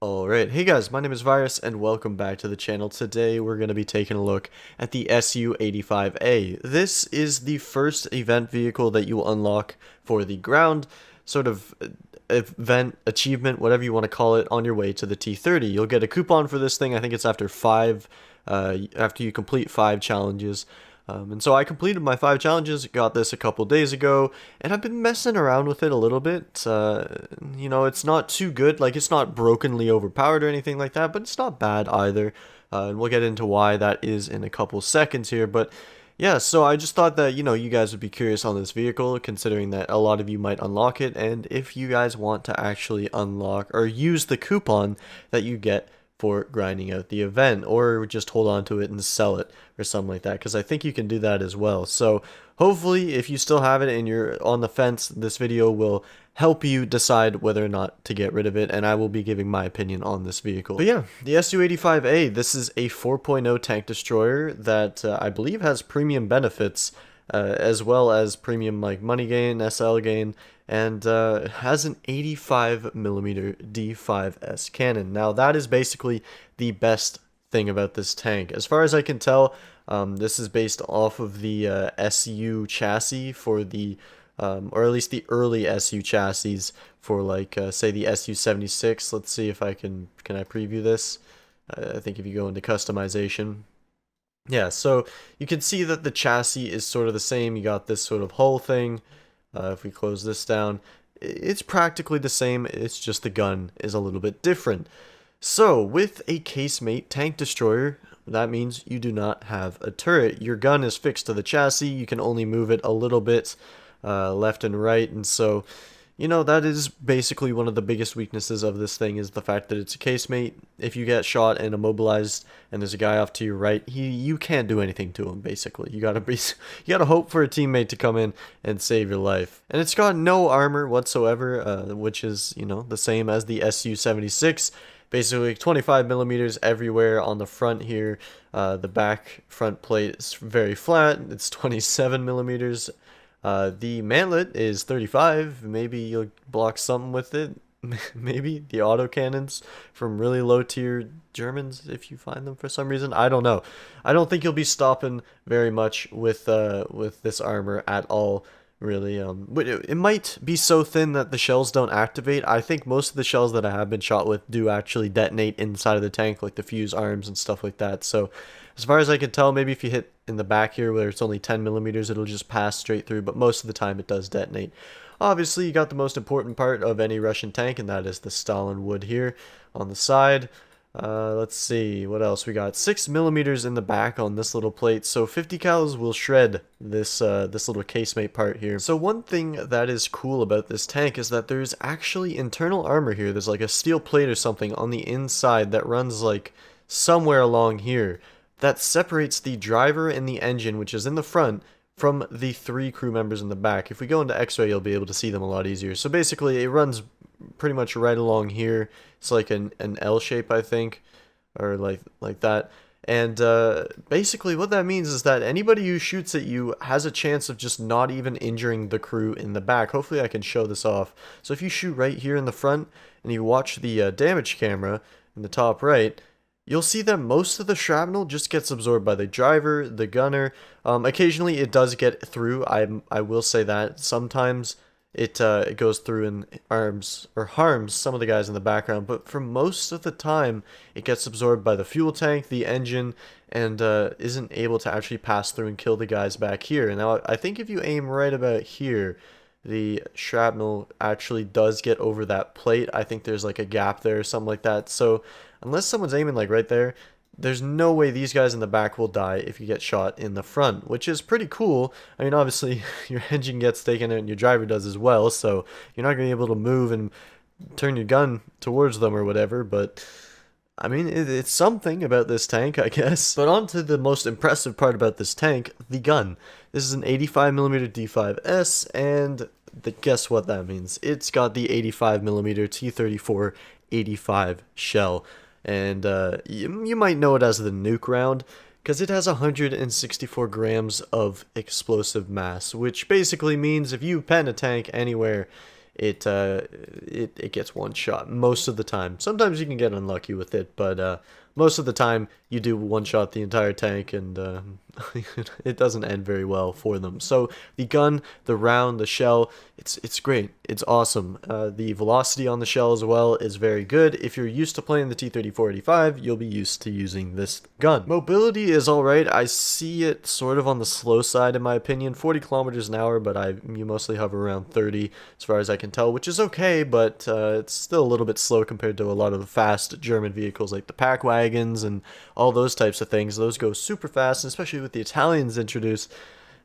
Alright, hey guys, my name is Virus and welcome back to the channel. Today we're going to be taking a look at the SU-85A. This is the first event vehicle that you will unlock for the ground, sort of event, achievement, whatever you want to call it, on your way to the T30. You'll get a coupon for this thing. I think it's after after you complete 5 challenges. And so I completed my 5 challenges, got this a couple days ago, and I've been messing around with it a little bit. It's not too good, like it's not brokenly overpowered or anything like that, but it's not bad either. And we'll get into why that is in a couple seconds here, but yeah, so I just thought that, you guys would be curious on this vehicle, considering that a lot of you might unlock it, and if you guys want to actually unlock or use the coupon that you get for grinding out the event, or just hold on to it and sell it or something like that, because I think you can do that as well. So hopefully if you still have it and you're on the fence, this video will help you decide whether or not to get rid of it, and I will be giving my opinion on this vehicle. But yeah, the SU-85A, this is a 4.0 tank destroyer that I believe has premium benefits, as well as premium like money gain, SL gain, and has an 85mm D5S cannon. Now that is basically the best thing about this tank. As far as I can tell, this is based off of the SU chassis for the, or at least the early SU chassis for like, say the SU-76. Let's see if can I preview this? I think if you go into customization, yeah, so you can see that the chassis is sort of the same. You got this sort of hull thing. If we close this down, it's practically the same. It's just the gun is a little bit different. So with a casemate tank destroyer, that means you do not have a turret. Your gun is fixed to the chassis. You can only move it a little bit left and right, and so that is basically one of the biggest weaknesses of this thing, is the fact that it's a casemate. If you get shot and immobilized and there's a guy off to your right, you can't do anything to him, basically. You gotta hope for a teammate to come in and save your life. And it's got no armor whatsoever, which is, the same as the SU-76. Basically 25mm everywhere on the front here. The back front plate is very flat. It's 27mm. The mantlet is 35. Maybe you'll block something with it. Maybe the autocannons from really low tier Germans, if you find them for some reason. I don't know. I don't think you'll be stopping very much with this armor at all, really. But it might be so thin that the shells don't activate. I think most of the shells that I have been shot with do actually detonate inside of the tank, like the fuse arms and stuff like that. So as far as I can tell, maybe if you hit in the back here where it's only 10mm, it'll just pass straight through, but most of the time it does detonate. Obviously, you got the most important part of any Russian tank, and that is the Stalin wood here on the side. Let's see, what else we got? 6mm in the back on this little plate, so 50 cals will shred this little casemate part here. So one thing that is cool about this tank is that there's actually internal armor here. There's like a steel plate or something on the inside that runs like somewhere along here that separates the driver and the engine, which is in the front, from the 3 crew members in the back. If we go into X-ray, you'll be able to see them a lot easier. So basically, it runs pretty much right along here. It's like an L shape, I think, or like that. And basically what that means is that anybody who shoots at you has a chance of just not even injuring the crew in the back. Hopefully I can show this off. So if you shoot right here in the front and you watch the damage camera in the top right, you'll see that most of the shrapnel just gets absorbed by the driver, the gunner. Occasionally it does get through. I will say that sometimes it goes through and harms some of the guys in the background, but for most of the time it gets absorbed by the fuel tank, the engine, and isn't able to actually pass through and kill the guys back here. Now I think if you aim right about here, the shrapnel actually does get over that plate. I think there's like a gap there or something like that. So unless someone's aiming like right there, there's no way these guys in the back will die if you get shot in the front, which is pretty cool. I mean, obviously your engine gets taken and your driver does as well, so you're not going to be able to move and turn your gun towards them or whatever, but I mean, it's something about this tank, I guess. But on to the most impressive part about this tank, the gun. This is an 85mm D5S, and guess what that means? It's got the 85mm T34 85 shell. And you might know it as the nuke round, because it has 164 grams of explosive mass, which basically means if you pen a tank anywhere it gets one shot most of the time. Sometimes you can get unlucky with it, but most of the time you do one shot the entire tank, and it doesn't end very well for them. So the gun, the round, the shell, it's great. It's awesome. The velocity on the shell as well is very good. If you're used to playing the T-34-85, you'll be used to using this gun. Mobility is alright. I see it sort of on the slow side in my opinion. 40 kilometers an hour, but you mostly hover around 30 as far as I can tell, which is okay, but it's still a little bit slow compared to a lot of the fast German vehicles like the pack wagons and all those types of things. Those go super fast, and especially with the Italians introduced,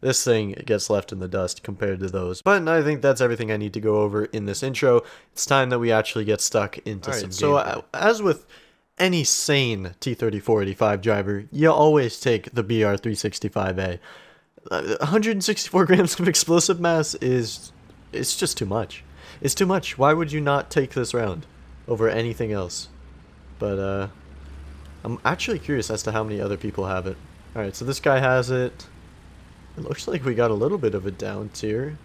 this thing gets left in the dust compared to those. But I think that's everything I need to go over in this intro. It's time that we actually get stuck into some gameplay. So as with any sane T-34-85 driver, you always take the BR-365A. 164 grams of explosive mass it's just too much. It's too much. Why would you not take this round over anything else? But I'm actually curious as to how many other people have it. Alright, so this guy has it. It looks like we got a little bit of a down tier.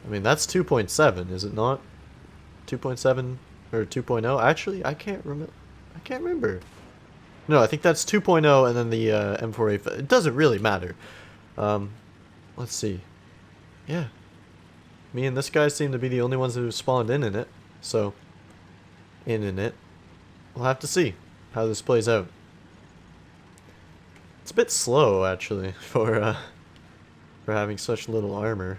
I mean, that's 2.7, is it not? 2.7 or 2.0? Actually, I can't remember. No, I think that's 2.0 and then the M4A. It doesn't really matter. Let's see. Yeah. Me and this guy seem to be the only ones who spawned in it. So, in it. We'll have to see how this plays out. It's a bit slow, actually, for having such little armor.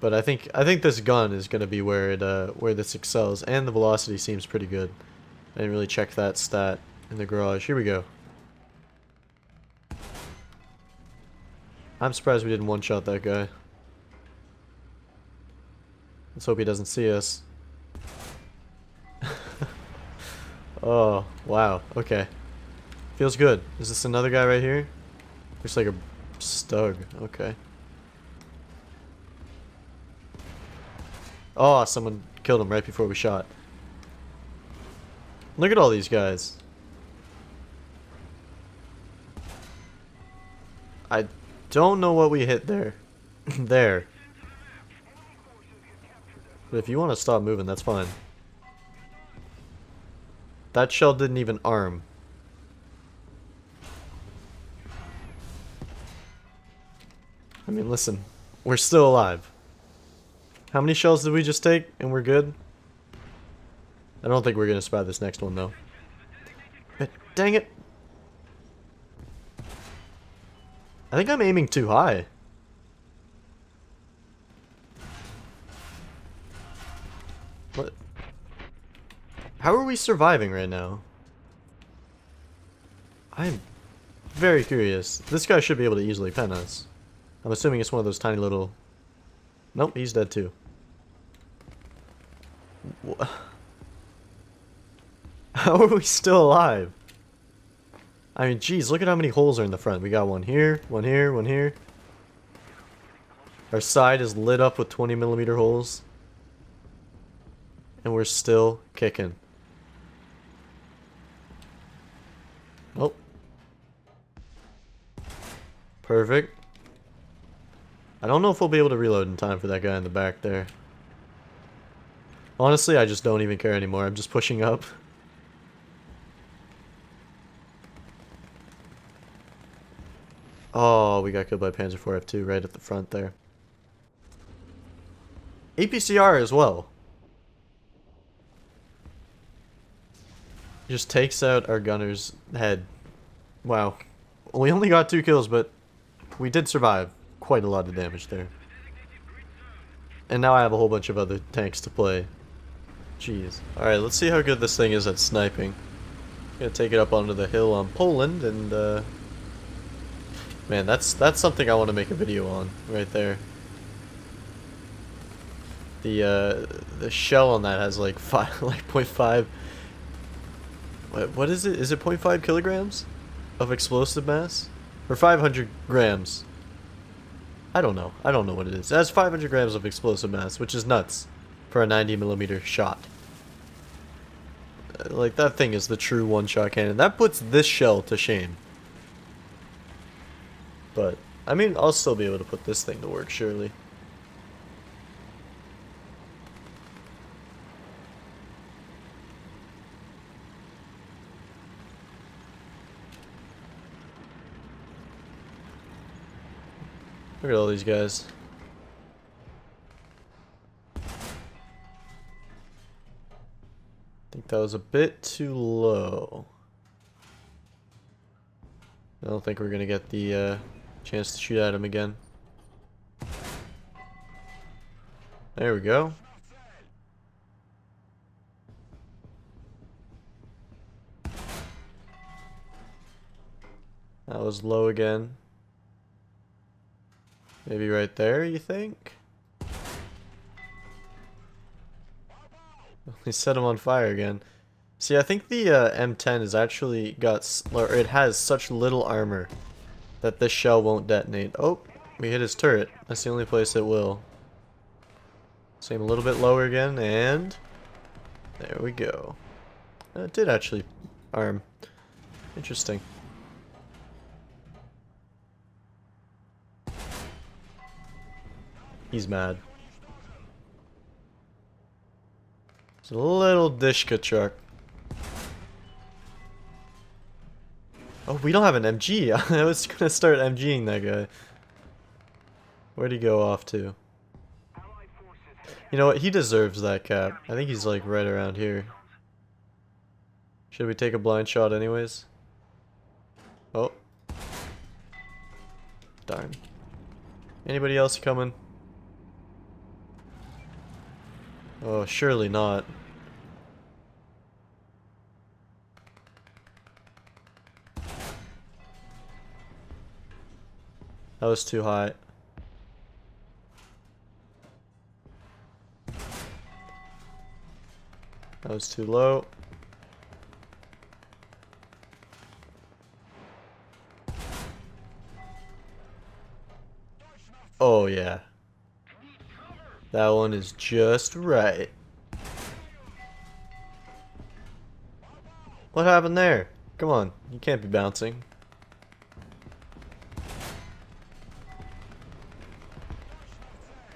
But I think this gun is gonna be where this excels, and the velocity seems pretty good. I didn't really check that stat in the garage. Here we go. I'm surprised we didn't one-shot that guy. Let's hope he doesn't see us. Oh, wow. Okay. Feels good. Is this another guy right here? Looks like a stug. Okay. Oh, someone killed him right before we shot. Look at all these guys. I don't know what we hit there. There. But if you want to stop moving, that's fine. That shell didn't even arm. I mean, listen. We're still alive. How many shells did we just take and we're good? I don't think we're going to spot this next one, though. But dang it. I think I'm aiming too high. What? How are we surviving right now? I'm very curious. This guy should be able to easily pen us. I'm assuming it's one of those tiny little... Nope, he's dead too. How are we still alive? I mean, geez, look at how many holes are in the front. We got one here, one here, one here. Our side is lit up with 20mm holes. And we're still kicking. Oh. Perfect. I don't know if we'll be able to reload in time for that guy in the back there. Honestly, I just don't even care anymore. I'm just pushing up. Oh, we got killed by Panzer IV F2 right at the front there. APCR as well. Just takes out our gunner's head. Wow. We only got 2 kills, but we did survive. Quite a lot of damage there. And now I have a whole bunch of other tanks to play. Jeez. Alright, let's see how good this thing is at sniping. Gonna take it up onto the hill on Poland, and man, that's something I want to make a video on right there. The shell on that has like 0.5. What is it? Is it 0.5 kilograms of explosive mass? Or 500 grams? I don't know. I don't know what it is. It has 500 grams of explosive mass, which is nuts for a 90mm shot. Like, that thing is the true one-shot cannon. That puts this shell to shame. But I mean, I'll still be able to put this thing to work, surely. Look at all these guys. I think that was a bit too low. I don't think we're gonna get the chance to shoot at him again. There we go. That was low again. Maybe right there, you think? He set him on fire again. See, I think the M10 has actually got, or it has such little armor that this shell won't detonate. Oh, we hit his turret. That's the only place it will. Same a little bit lower again, and there we go. It did actually arm. Interesting. He's mad. It's a little Dishka truck. Oh, we don't have an MG. I was gonna start MGing that guy. Where'd he go off to? You know what? He deserves that cap. I think he's like right around here. Should we take a blind shot anyways? Oh. Darn. Anybody else coming? Oh, surely not. That was too high. That was too low. Oh yeah. That one is just right. What happened there? Come on, you can't be bouncing.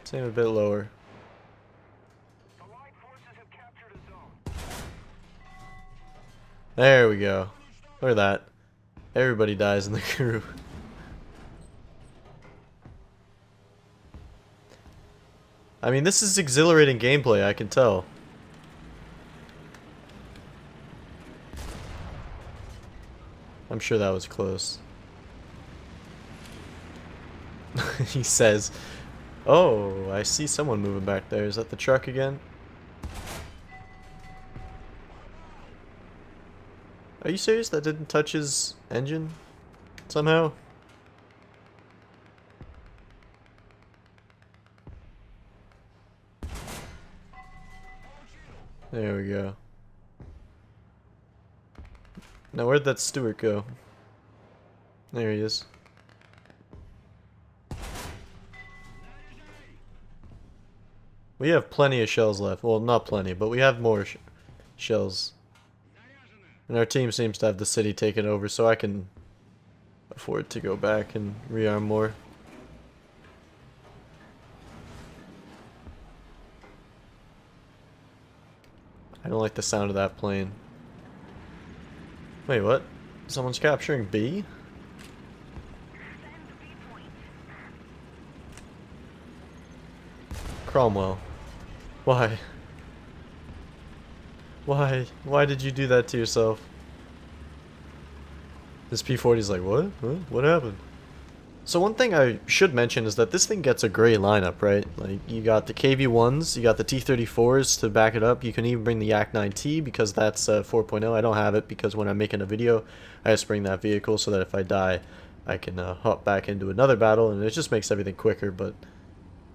Same a bit lower. There we go. Look at that. Everybody dies in the crew. I mean, this is exhilarating gameplay, I can tell. I'm sure that was close. He says, oh, I see someone moving back there. Is that the truck again? Are you serious? That didn't touch his engine somehow? There we go. Now where'd that Stewart go? There he is. We have plenty of shells left. Well, not plenty, but we have more shells. And our team seems to have the city taken over, so I can afford to go back and rearm more. I don't like the sound of that plane. Wait, what? Someone's capturing B? Cromwell. Why? Why? Why did you do that to yourself? This P-40's like, what? Huh? What happened? So one thing I should mention is that this thing gets a great lineup, right? Like, you got the KV-1s, you got the T-34s to back it up. You can even bring the Yak-9T because that's 4.0. I don't have it because when I'm making a video, I just bring that vehicle so that if I die, I can hop back into another battle, and it just makes everything quicker. But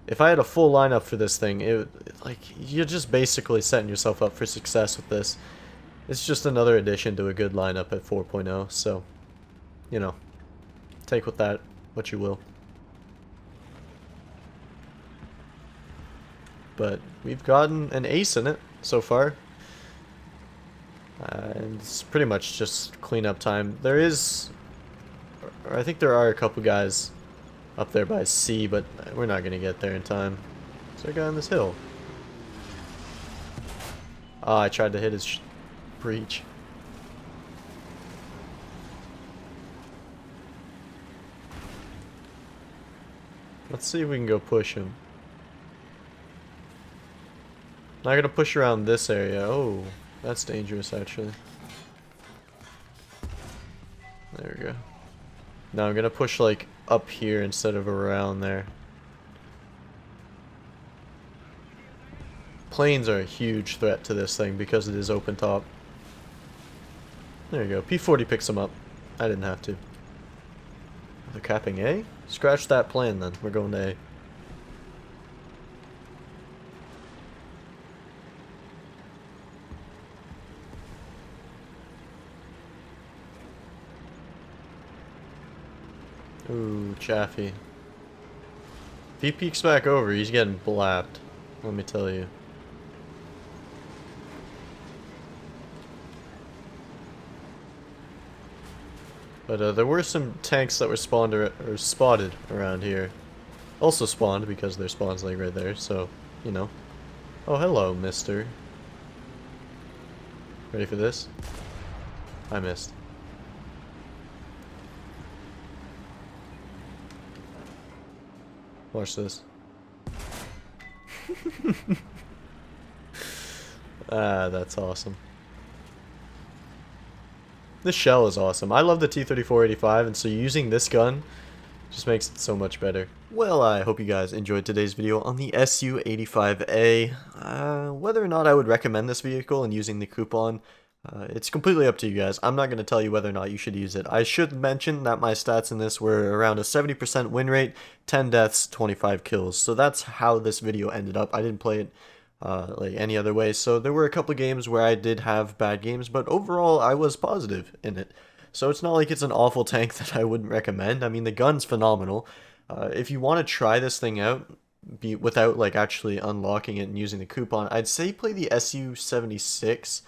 if I had a full lineup for this thing, like, you're just basically setting yourself up for success with this. It's just another addition to a good lineup at 4.0, so, you know, take with that what you will. But we've gotten an ace in it so far. And it's pretty much just cleanup time. There is, or I think there are a couple guys up there by C, but we're not gonna get there in time. Is there a guy on this hill? Ah, I tried to hit his breach. Let's see if we can go push him. Not gonna push around this area. Oh, that's dangerous actually. There we go. Now I'm gonna push like up here instead of around there. Planes are a huge threat to this thing because it is open top. There you go. P-40 picks him up. I didn't have to. They're capping A? Scratch that plan then. We're going to A. Ooh, Chaffee. If he peeks back over, he's getting blapped. Let me tell you. But there were some tanks that were spawned or spotted around here. Also spawned because their spawn's like right there, so, you know. Oh, hello, mister. Ready for this? I missed. Watch this. Ah, that's awesome. This shell is awesome. I love the T-34-85, and so using this gun just makes it so much better. Well, I hope you guys enjoyed today's video on the SU-85A. Whether or not I would recommend this vehicle and using the coupon, it's completely up to you guys. I'm not going to tell you whether or not you should use it. I should mention that my stats in this were around a 70% win rate, 10 deaths, 25 kills. So that's how this video ended up. I didn't play it like any other way. So there were a couple games where I did have bad games, but overall I was positive in it. So it's not like it's an awful tank that I wouldn't recommend. I mean, the gun's phenomenal. If you want to try this thing out without like actually unlocking it and using the coupon, I'd say play the SU-76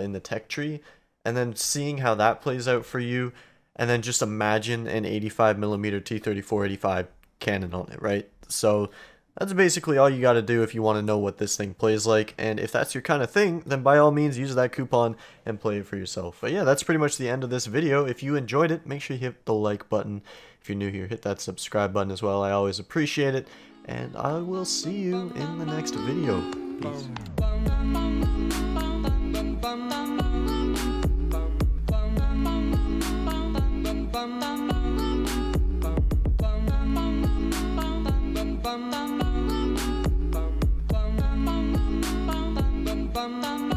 in the tech tree, and then seeing how that plays out for you, and then just imagine an 85mm T-34-85 cannon on it, right? So that's basically all you got to do if you want to know what this thing plays like, and if that's your kind of thing, then by all means use that coupon and play it for yourself. But yeah, that's pretty much the end of this video. If you enjoyed it, make sure you hit the like button. If you're new here, hit that subscribe button as well. I always appreciate it, and I will see you in the next video. Peace. Bum